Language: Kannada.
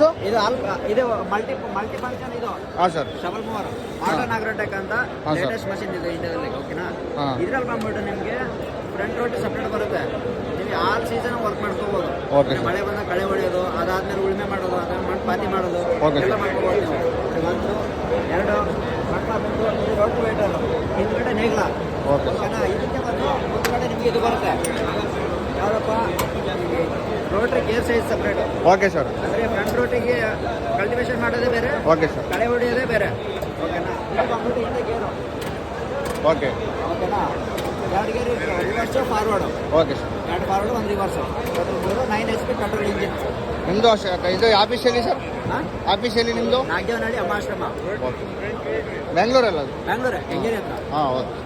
ಎಷ್ಟು? ಇದು ಇದು ಮಲ್ಟಿ ಫಂಕ್ಷನ್ ಇದು. ಹಾಂ ಸರ್. ಶಬಲ್ ಮೂವರ್ ಆಟೋ ನಾಗ್ರೋಟೆಕ್ ಅಂತ ಹಾಂ ಸರ್. ಲೇಟೆಸ್ಟ್ ಮಷಿನ್ ಇದೆ ಇಂಡಿಯಾದಲ್ಲಿ. ಓಕೆನಾ? ಹಾಂ. ಇದ್ರಲ್ಲಿ ಬಂದ್ಬಿಟ್ಟು ನಿಮಗೆ ಫ್ರಂಟ್ ರೋಟಿ ಸಪ್ರೇಟ್ ಬರುತ್ತೆ. ನೀವು ಆಲ್ ಸೀಸನ್ ವರ್ಕ್ ಮಾಡ್ಕೋಬೋದು. Okay sir. ಮಳೆ ಬಂದಾಗ ಕಳೆ ಹೊಡೆಯೋದು, ಅದಾದ್ಮೇಲೆ ಉಳುಮೆ ಮಾಡೋದು, ಅದಾದ್ಮೇಲೆ ಮಣ್ಣು ಪಾತಿ ಮಾಡೋದು ಓಕೆ ಎಲ್ಲ ಸರ್. ಮಾಡ್ಕೋಬೋದು ನೀವು. ಒಂದು ಎರಡು ಮಣ್ಣ ಬಂದು ಇದು ರೋಟ್ ವೇಟರ್, ಹಿಂದ್ಗಡೆ ನೇಗ್ಲ. Okay sir. ಓಕೆನಾ? ಇದಕ್ಕೆ ಬಂದು ಮುಂದ್ಗಡೆ ನಿಮಗೆ ಇದು ಬರುತ್ತೆ ಯಾವುದಪ್ಪ, rotary gear size separate. Okay sir. ಅಂದರೆ ಫ್ರಂಟ್ ರೋಟಿಗೆ ಕಲ್ಟಿವೇಶನ್ ಮಾಡೋದೇ ಬೇರೆ, ಓಕೆ ಸರ್. ಕಳೆ ಹೊಡೆಯೋದೇ ಬೇರೆ. ಓಕೆನಾ? ಇದು ಬಂದ್ಬಿಟ್ಟು ಹಿಂದೆ ಗೇರು. ಓಕೆ. ಓಕೆನಾ? ಎರಡು gear rivers forward. Okay sir. 2 forward 1 rivers. 9 HP control engine. ನಿಮ್ಮದು ಇದು ಆಫೀಸಲ್ಲಿ ಸರ್? ಹಾಂ, ಆಫೀಸಲ್ಲಿ ನಿಮ್ಮದು? ನಾಗ್ದೇವನಹಳ್ಳಿ ಅಮ್ಮಾಶ್ರಮ, ಓಕೆ. ಬೆಂಗಳೂರಲ್ಲ ಅದು? ಬ್ಯಾಂಗ್ಳೂರೇ, ಹೆಂಗೇರಿ ಹತ್ರ. ಹಾಂ ಓಕೆ.